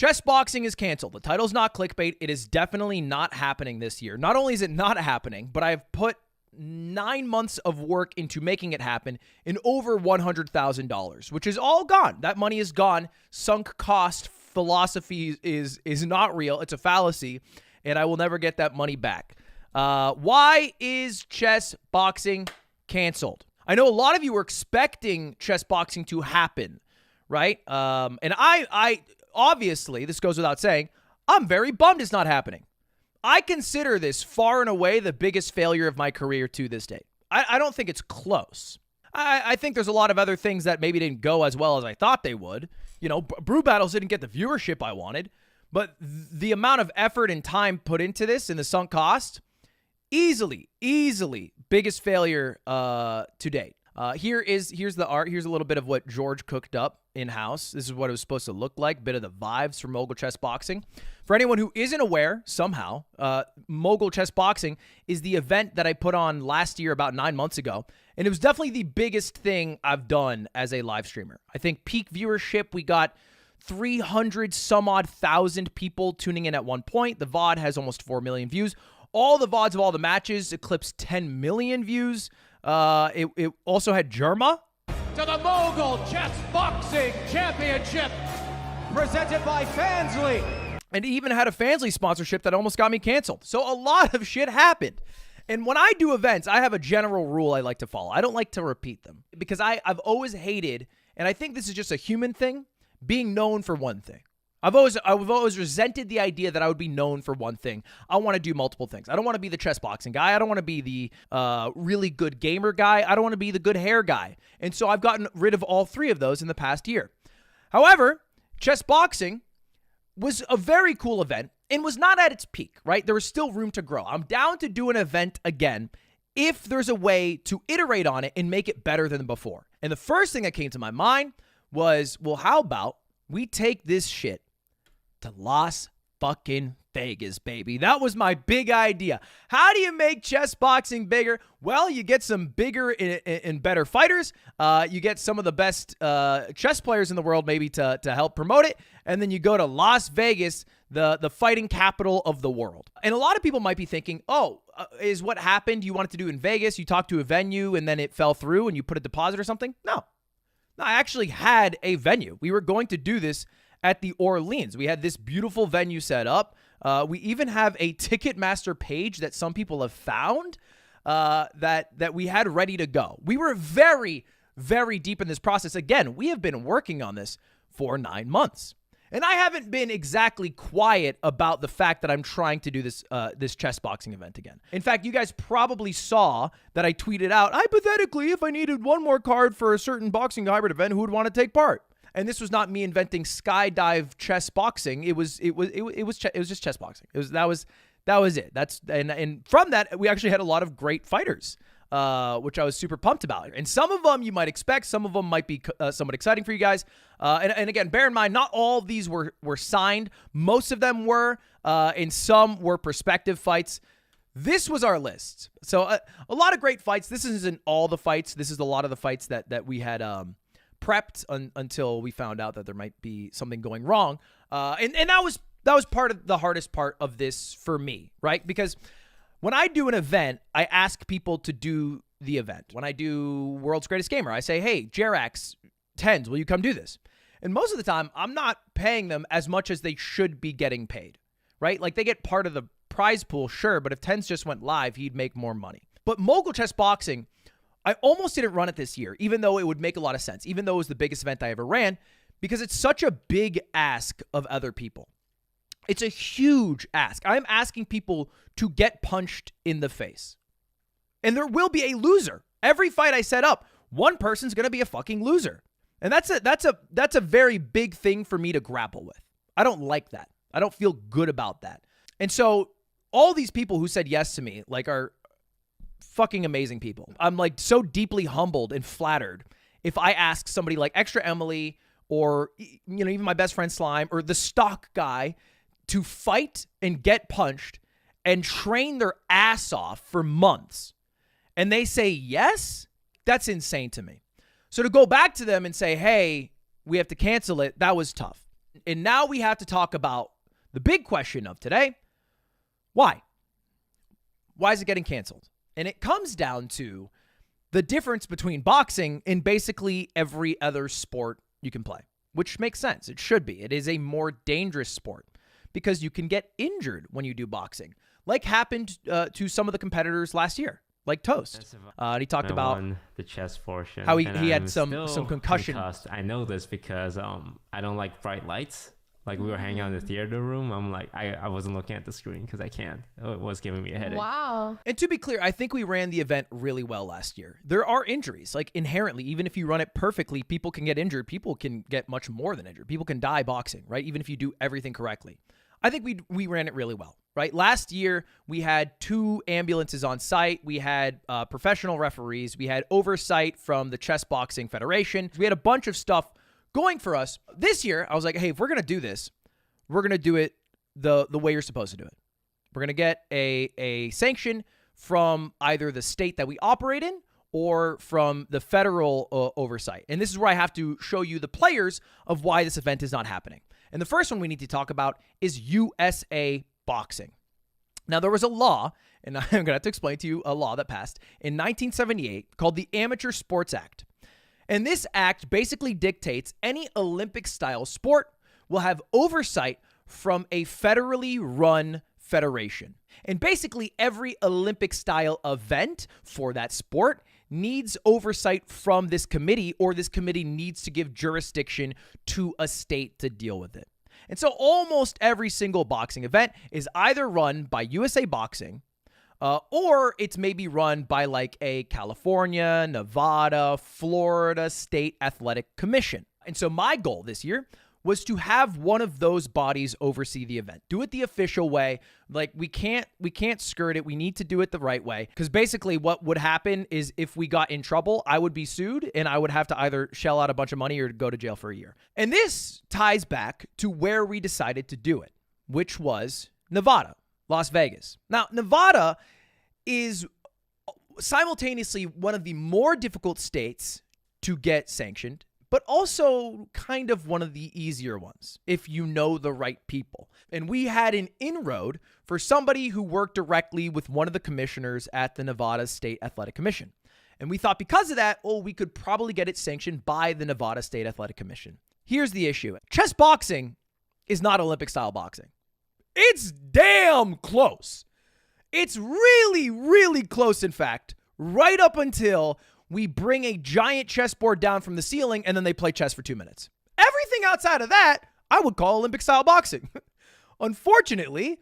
Chess boxing is canceled. The title's not clickbait. It is definitely not happening this year. Not only is it not happening, but I've put 9 months of work into making it happen in over $100,000, which is all gone. That money is gone. Sunk cost philosophy is not real. It's a fallacy, and I will never get that money back. Why is chess boxing canceled? I know a lot of you were expecting chess boxing to happen, right? And I obviously, this goes without saying, I'm very bummed it's not happening. I consider this far and away the biggest failure of my career to this day. I don't think it's close. I think there's a lot of other things that maybe didn't go as well as I thought they would. You know, Brew Battles didn't get the viewership I wanted, but the amount of effort and time put into this and the sunk cost, easily biggest failure to date. Here's the art. Here's a little bit of what George cooked up in-house. This is what it was supposed to look like, bit of the vibes from Mogul Chess Boxing. For anyone who isn't aware, somehow, Mogul Chess Boxing is the event that I put on last year about 9 months ago, and it was definitely the biggest thing I've done as a live streamer. I think peak viewership, we got 300 some odd thousand people tuning in at one point. The VOD has almost 4 million views. All the VODs of all the matches eclipsed 10 million views. It also had Germa. To the Mogul Chess Boxing Championship, presented by Fansly. And it even had a Fansly sponsorship that almost got me canceled. So a lot of shit happened. And when I do events, I have a general rule I like to follow. I don't like to repeat them because I've always hated, and I think this is just a human thing, being known for one thing. I've always resented the idea that I would be known for one thing. I want to do multiple things. I don't want to be the chess boxing guy. I don't want to be the really good gamer guy. I don't want to be the good hair guy. And so I've gotten rid of all three of those in the past year. However, chess boxing was a very cool event and was not at its peak, right? There was still room to grow. I'm down to do an event again if there's a way to iterate on it and make it better than before. And the first thing that came to my mind was, well, how about we take this shit to Las fucking Vegas, baby. That was my big idea. How do you make chess boxing bigger? Well, you get some bigger and better fighters. You get some of the best chess players in the world maybe to help promote it. And then you go to Las Vegas, the fighting capital of the world. And a lot of people might be thinking, is what happened you wanted to do in Vegas? You talked to a venue and then it fell through and you put a deposit or something? No, I actually had a venue. We were going to do this at the Orleans. We had this beautiful venue set up. We even have a Ticketmaster page that some people have found that we had ready to go. We were very, very deep in this process. Again, we have been working on this for 9 months. And I haven't been exactly quiet about the fact that I'm trying to do this chess boxing event again. In fact, you guys probably saw that I tweeted out, hypothetically, if I needed one more card for a certain boxing hybrid event, who would want to take part? And this was not me inventing skydive chess boxing. It was just chess boxing. That was it. And from that we actually had a lot of great fighters, which I was super pumped about. And some of them you might expect, some of them might be somewhat exciting for you guys. And again, bear in mind, not all of these were signed. Most of them were, and some were prospective fights. This was our list. So a lot of great fights. This isn't all the fights. This is a lot of the fights that we had prepped until we found out that there might be something going wrong. And that was part of the hardest part of this for me, right? Because when I do an event, I ask people to do the event. When I do World's Greatest Gamer, I say, hey, Jerax, Tens, will you come do this? And most of the time, I'm not paying them as much as they should be getting paid, right? Like they get part of the prize pool, sure, but if Tens just went live, he'd make more money. But Mogul Chess Boxing, I almost didn't run it this year, even though it would make a lot of sense, even though it was the biggest event I ever ran, because it's such a big ask of other people. It's a huge ask. I'm asking people to get punched in the face. And there will be a loser. Every fight I set up, one person's going to be a fucking loser. And that's a very big thing for me to grapple with. I don't like that. I don't feel good about that. And so all these people who said yes to me are fucking amazing people. I'm so deeply humbled and flattered if I ask somebody like Extra Emily or even my best friend Slime or the stock guy to fight and get punched and train their ass off for months. And they say yes, that's insane to me. So to go back to them and say, hey, we have to cancel it, that was tough. And now we have to talk about the big question of today. Why? Why is it getting canceled? And it comes down to the difference between boxing and basically every other sport you can play, which makes sense. It should be. It is a more dangerous sport because you can get injured when you do boxing, like happened to some of the competitors last year, like Toast. He talked about the chest portion, how he had some concussion. Concussed. I know this because I don't like bright lights. Like we were hanging out in the theater room. I'm like, I wasn't looking at the screen because I can't. It was giving me a headache. Wow. And to be clear, I think we ran the event really well last year. There are injuries, like inherently, even if you run it perfectly, people can get injured. People can get much more than injured. People can die boxing, right? Even if you do everything correctly. I think we ran it really well, right? Last year, we had 2 ambulances on site. We had professional referees. We had oversight from the Chess Boxing Federation. We had a bunch of stuff going for us. This year, I was like, hey, if we're going to do this, we're going to do it the way you're supposed to do it. We're going to get a sanction from either the state that we operate in or from the federal oversight. And this is where I have to show you the players of why this event is not happening. And the first one we need to talk about is USA Boxing. Now, there was a law, and I'm going to have to explain to you a law that passed in 1978 called the Amateur Sports Act. And this act basically dictates any Olympic-style sport will have oversight from a federally run federation. And basically every Olympic-style event for that sport needs oversight from this committee, or this committee needs to give jurisdiction to a state to deal with it. And so almost every single boxing event is either run by USA Boxing, or it's maybe run by like a California, Nevada, Florida State Athletic Commission. And so my goal this year was to have one of those bodies oversee the event. Do it the official way. Like we can't skirt it. We need to do it the right way. Because basically what would happen is if we got in trouble, I would be sued and I would have to either shell out a bunch of money or go to jail for a year. And this ties back to where we decided to do it, which was Nevada, Las Vegas. Now, Nevada is simultaneously one of the more difficult states to get sanctioned, but also kind of one of the easier ones if you know the right people. And we had an inroad for somebody who worked directly with one of the commissioners at the Nevada State Athletic Commission. And we thought because of that, we could probably get it sanctioned by the Nevada State Athletic Commission. Here's the issue. Chess boxing is not Olympic style boxing. It's damn close. It's really, really close, in fact, right up until we bring a giant chessboard down from the ceiling and then they play chess for 2 minutes. Everything outside of that, I would call Olympic-style boxing. Unfortunately,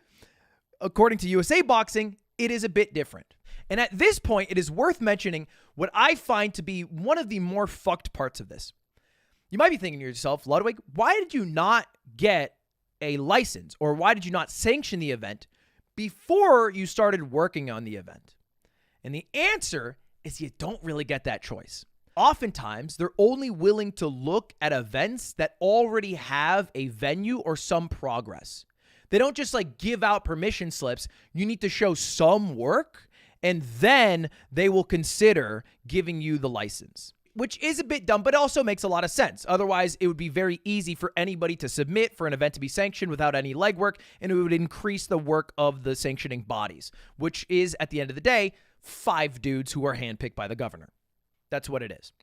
according to USA Boxing, it is a bit different. And at this point, it is worth mentioning what I find to be one of the more fucked parts of this. You might be thinking to yourself, Ludwig, why did you not get a license, or why did you not sanction the event before you started working on the event? And the answer is you don't really get that choice. Oftentimes, they're only willing to look at events that already have a venue or some progress. They don't just like give out permission slips. You need to show some work, and then they will consider giving you the license, which is a bit dumb, but also makes a lot of sense. Otherwise, it would be very easy for anybody to submit for an event to be sanctioned without any legwork, and it would increase the work of the sanctioning bodies, which is, at the end of the day, 5 dudes who are handpicked by the governor. That's what it is.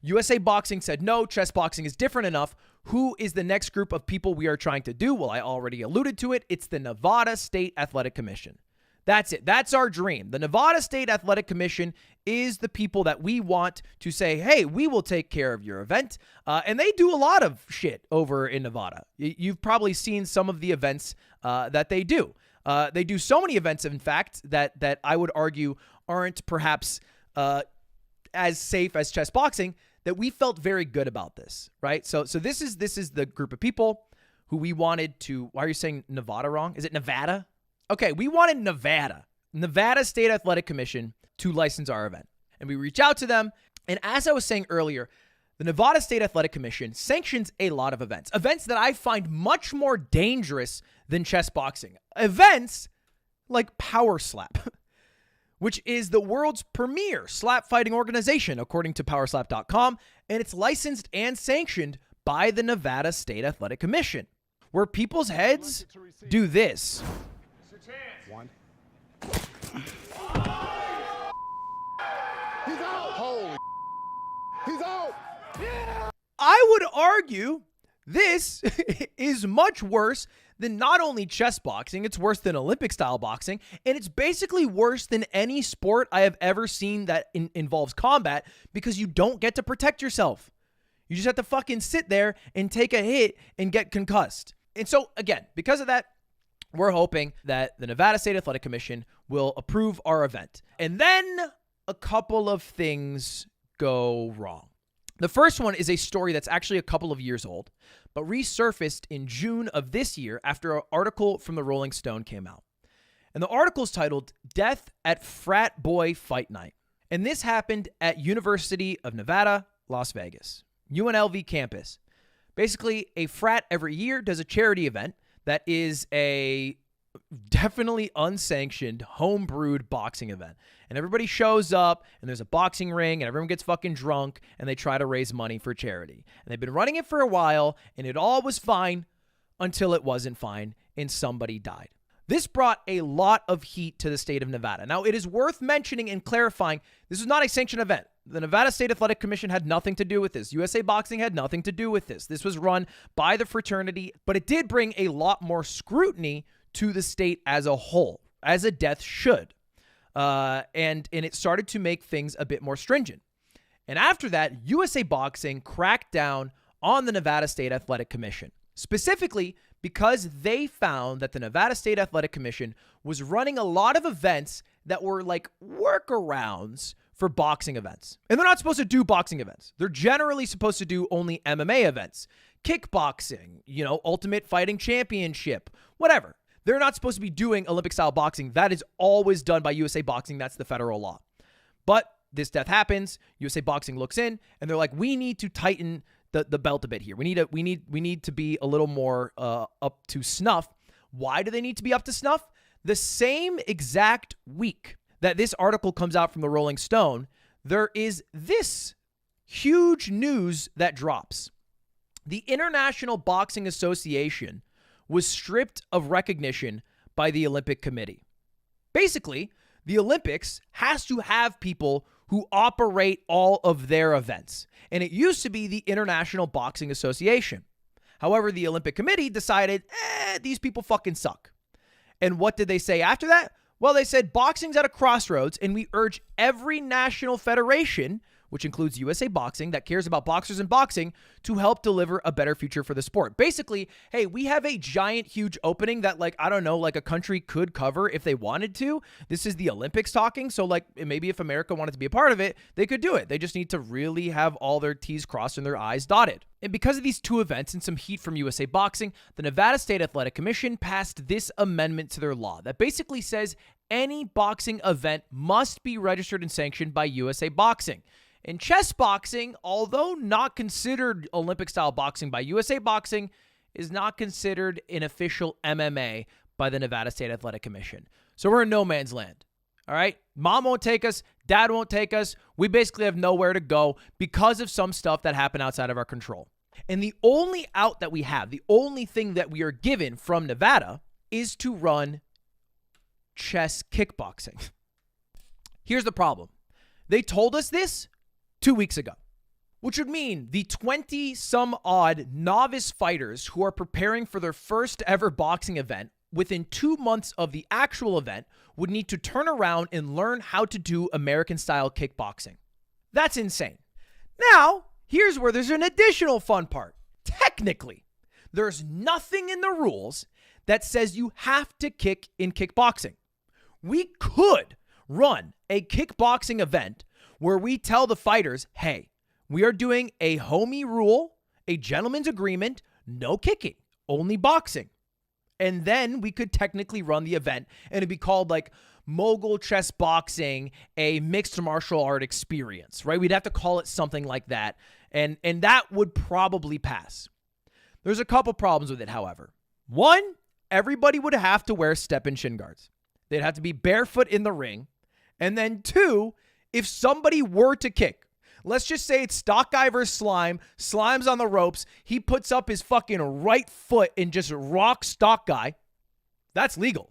USA Boxing said, no, chess boxing is different enough. Who is the next group of people we are trying to do? Well, I already alluded to it. It's the Nevada State Athletic Commission. That's it. That's our dream. The Nevada State Athletic Commission is the people that we want to say, hey, we will take care of your event. And they do a lot of shit over in Nevada. You've probably seen some of the events that they do. They do so many events, in fact, that I would argue aren't perhaps as safe as chess boxing, that we felt very good about this, right? So this is the group of people who we wanted to. Why are you saying Nevada wrong? Is it Nevada? Okay, we wanted Nevada State Athletic Commission to license our event. And we reach out to them. And as I was saying earlier, the Nevada State Athletic Commission sanctions a lot of events that I find much more dangerous than chess boxing. Events like Power Slap, which is the world's premier slap fighting organization, according to powerslap.com, and it's licensed and sanctioned by the Nevada State Athletic Commission. where people's heads do this. One. He's out. Holy. He's out. I would argue this is much worse than not only chess boxing, it's worse than Olympic style boxing, and it's basically worse than any sport I have ever seen that involves combat, because you don't get to protect yourself. You just have to fucking sit there and take a hit and get concussed. And so again, because of that, we're hoping that the Nevada State Athletic Commission will approve our event. And then a couple of things go wrong. The first one is a story that's actually a couple of years old, but resurfaced in June of this year after an article from the Rolling Stone came out. And the article is titled "Death at Frat Boy Fight Night." And this happened at University of Nevada, Las Vegas, UNLV campus. Basically, a frat every year does a charity event that is a definitely unsanctioned, home-brewed boxing event. And everybody shows up, and there's a boxing ring, and everyone gets fucking drunk, and they try to raise money for charity. And they've been running it for a while, and it all was fine until it wasn't fine, and somebody died. This brought a lot of heat to the state of Nevada. Now, it is worth mentioning and clarifying, this is not a sanctioned event. The Nevada State Athletic Commission had nothing to do with this. USA Boxing had nothing to do with this. This was run by the fraternity, but it did bring a lot more scrutiny to the state as a whole, as a death should. And it started to make things a bit more stringent. And after that, USA Boxing cracked down on the Nevada State Athletic Commission, specifically because they found that the Nevada State Athletic Commission was running a lot of events that were like workarounds for boxing events. And they're not supposed to do boxing events. They're generally supposed to do only MMA events, kickboxing, Ultimate Fighting Championship, whatever. They're not supposed to be doing Olympic style boxing. That is always done by USA Boxing. That's the federal law. But this death happens. USA Boxing looks in and they're like, we need to tighten the belt a bit here. We need to be a little more up to snuff. Why do they need to be up to snuff? The same exact week that this article comes out from the Rolling Stone, there is this huge news that drops. The International Boxing Association was stripped of recognition by the Olympic Committee. Basically, the Olympics has to have people who operate all of their events. And it used to be the International Boxing Association. However, the Olympic Committee decided, these people fucking suck. And what did they say after that? Well, they said boxing's at a crossroads, and we urge every national federation, which includes USA Boxing, that cares about boxers and boxing, to help deliver a better future for the sport. Basically, hey, we have a giant, huge opening that, a country could cover if they wanted to. This is the Olympics talking, so, maybe if America wanted to be a part of it, they could do it. They just need to really have all their T's crossed and their I's dotted. And because of these two events and some heat from USA Boxing, the Nevada State Athletic Commission passed this amendment to their law that basically says any boxing event must be registered and sanctioned by USA Boxing. And chess boxing, although not considered Olympic-style boxing by USA Boxing, is not considered an official MMA by the Nevada State Athletic Commission. So we're in no man's land, all right? Mom won't take us. Dad won't take us. We basically have nowhere to go because of some stuff that happened outside of our control. And the only out that we have, the only thing that we are given from Nevada is to run chess kickboxing. Here's the problem. They told us this 2 weeks ago, which would mean the 20-some-odd novice fighters who are preparing for their first ever boxing event within 2 months of the actual event would need to turn around and learn how to do American-style kickboxing. That's insane. Now, here's where there's an additional fun part. Technically, there's nothing in the rules that says you have to kick in kickboxing. We could run a kickboxing event where we tell the fighters, hey, we are doing a homie rule, a gentleman's agreement, no kicking, only boxing. And then we could technically run the event and it'd be called Mogul Chess Boxing, a mixed martial art experience, right? We'd have to call it something like that. And that would probably pass. There's a couple problems with it, however. One, everybody would have to wear step-in shin guards. They'd have to be barefoot in the ring. And then two, if somebody were to kick, Let's just say it's stock guy versus slime. Slime's on the ropes. He puts up his fucking right foot and just rocks stock guy. That's legal.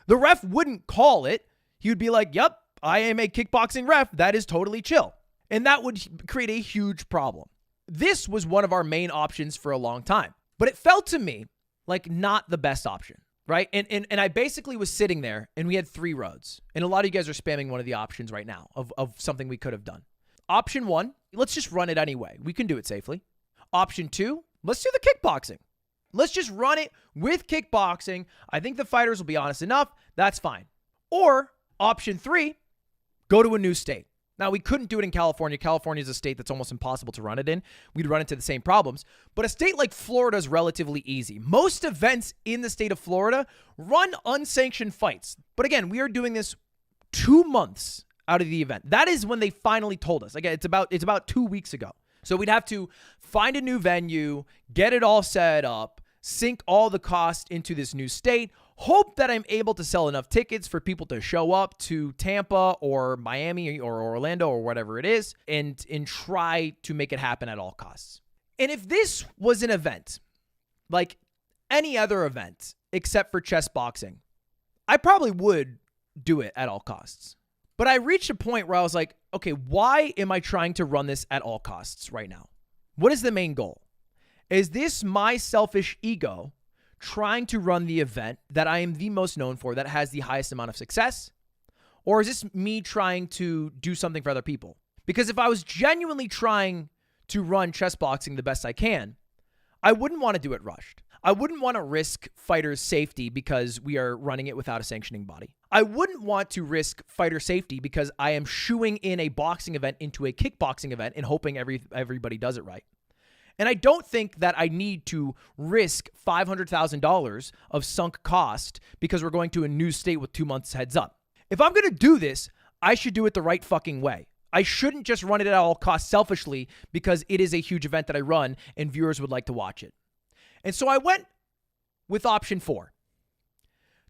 The ref wouldn't call it. He would be like, yep, I am a kickboxing ref. That is totally chill. And that would create a huge problem. This was one of our main options for a long time. But it felt to me like not the best option, right? And I basically was sitting there and we had 3 roads. And a lot of you guys are spamming one of the options right now of something we could have done. Option 1, let's just run it anyway. We can do it safely. Option 2, let's do the kickboxing. Let's just run it with kickboxing. I think the fighters will be honest enough. That's fine. Or option 3, go to a new state. Now, we couldn't do it in California. California is a state that's almost impossible to run it in. We'd run into the same problems. But a state like Florida is relatively easy. Most events in the state of Florida run unsanctioned fights. But again, we are doing this 2 months out of the event. That is when they finally told us. Again, it's about 2 weeks ago. So we'd have to find a new venue, get it all set up, sink all the cost into this new state, hope that I'm able to sell enough tickets for people to show up to Tampa or Miami or Orlando or whatever it is, and try to make it happen at all costs. And if this was an event, like any other event except for chess boxing, I probably would do it at all costs. But I reached a point where I was like, okay, why am I trying to run this at all costs right now? What is the main goal? Is this my selfish ego trying to run the event that I am the most known for, that has the highest amount of success? Or is this me trying to do something for other people? Because if I was genuinely trying to run chess boxing the best I can, I wouldn't want to do it rushed. I wouldn't want to risk fighters' safety because we are running it without a sanctioning body. I wouldn't want to risk fighter safety because I am shooing in a boxing event into a kickboxing event and hoping everybody does it right. And I don't think that I need to risk $500,000 of sunk cost because we're going to a new state with 2 months heads up. If I'm going to do this, I should do it the right fucking way. I shouldn't just run it at all costs selfishly because it is a huge event that I run and viewers would like to watch it. And so I went with option 4,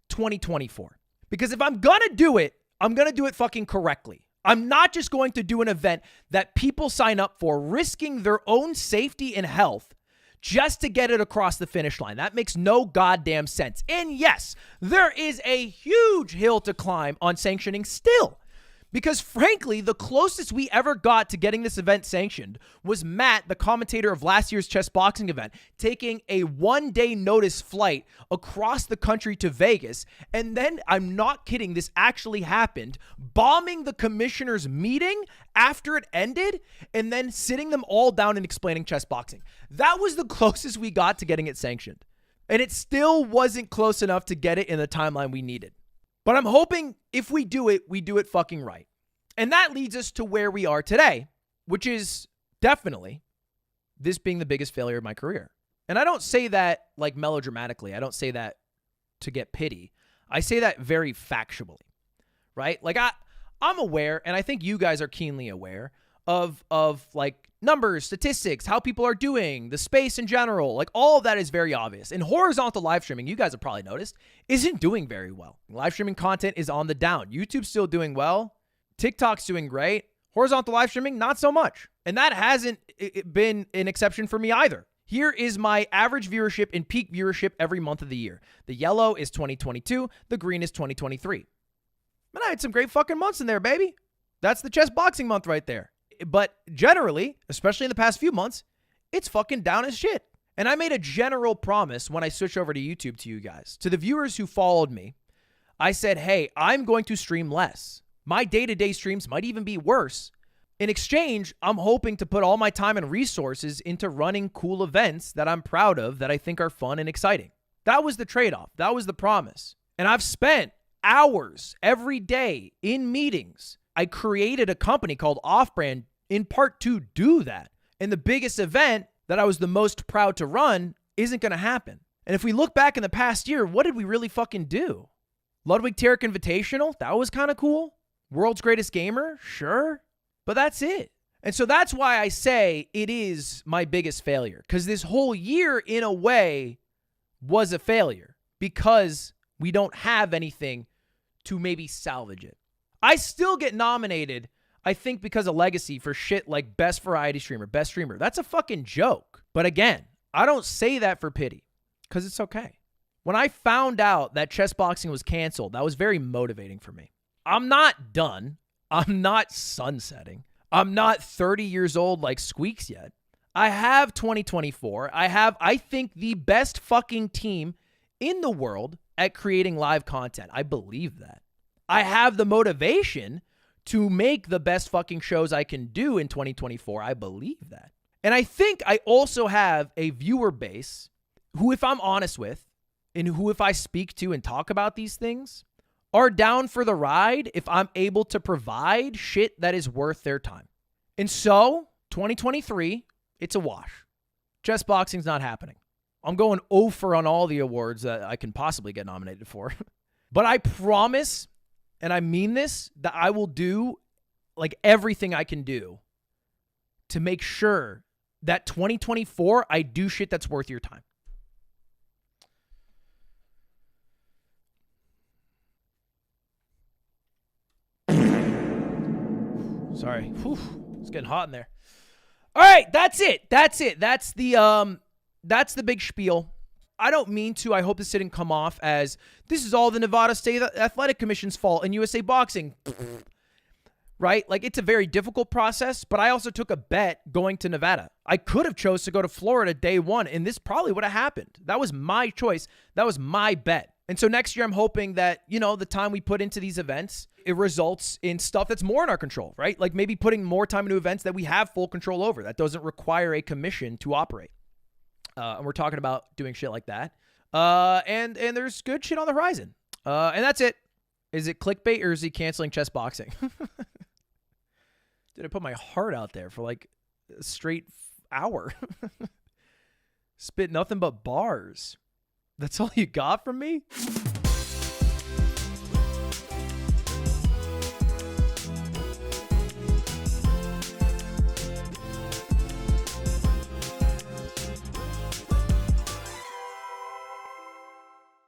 2024. Because if I'm going to do it, I'm going to do it fucking correctly. I'm not just going to do an event that people sign up for, risking their own safety and health just to get it across the finish line. That makes no goddamn sense. And yes, there is a huge hill to climb on sanctioning still. Because frankly, the closest we ever got to getting this event sanctioned was Matt, the commentator of last year's chess boxing event, taking a 1-day notice flight across the country to Vegas. And then, I'm not kidding, this actually happened, bombing the commissioner's meeting after it ended and then sitting them all down and explaining chess boxing. That was the closest we got to getting it sanctioned. And it still wasn't close enough to get it in the timeline we needed. But I'm hoping if we do it fucking right. And that leads us to where we are today, which is definitely this being the biggest failure of my career. And I don't say that like melodramatically. I don't say that to get pity. I say that very factually, right? Like I'm aware, and I think you guys are keenly aware of like numbers, statistics, how people are doing, the space in general. Like all of that is very obvious. And horizontal live streaming, you guys have probably noticed, isn't doing very well. Live streaming content is on the down. YouTube's still doing well. TikTok's doing great. Horizontal live streaming, not so much. And that hasn't been an exception for me either. Here is my average viewership and peak viewership every month of the year. The yellow is 2022. The green is 2023. Man, I had some great fucking months in there, baby. That's the chess boxing month right there. But generally, especially in the past few months, it's fucking down as shit. And I made a general promise when I switched over to YouTube to you guys. To the viewers who followed me, I said, hey, I'm going to stream less. My day-to-day streams might even be worse. In exchange, I'm hoping to put all my time and resources into running cool events that I'm proud of, that I think are fun and exciting. That was the trade-off. That was the promise. And I've spent hours every day in meetings. I created a company called Offbrand in part to do that. And the biggest event that I was the most proud to run isn't going to happen. And if we look back in the past year, what did we really fucking do? Ludwig Invitational, that was kind of cool. World's Greatest Gamer, sure. But that's it. And so that's why I say it is my biggest failure. Because this whole year, in a way, was a failure. Because we don't have anything to maybe salvage it. I still get nominated I think because of legacy for shit like best variety streamer, best streamer, that's a fucking joke. But again, I don't say that for pity because it's okay. When I found out that chess boxing was canceled, that was very motivating for me. I'm not done. I'm not sunsetting. I'm not 30 years old like Squeaks yet. I have 2024. I have, I think, the best fucking team in the world at creating live content. I believe that. I have the motivation to make the best fucking shows I can do in 2024. I believe that. And I think I also have a viewer base who, if I'm honest with, and who, if I speak to and talk about these things, are down for the ride if I'm able to provide shit that is worth their time. And so, 2023, it's a wash. Chess boxing's not happening. I'm going over on all the awards that I can possibly get nominated for. But I promise, and I mean this, that I will do like everything I can do to make sure that 2024, I do shit that's worth your time. Sorry. Whew. It's getting hot in there. All right, that's it. That's it. That's the big spiel. I don't mean to. I hope this didn't come off as this is all the Nevada State Athletic Commission's fault and USA Boxing. Right? Like, it's a very difficult process, but I also took a bet going to Nevada. I could have chose to go to Florida day one, and this probably would have happened. That was my choice. That was my bet. And so next year, I'm hoping that, you know, the time we put into these events, it results in stuff that's more in our control, right? Like maybe putting more time into events that we have full control over. That doesn't require a commission to operate. And we're talking about doing shit like that. And there's good shit on the horizon. And that's it. Is it clickbait or is he canceling chess boxing? Dude, I put my heart out there for like a straight hour. Spit nothing but bars. That's all you got from me?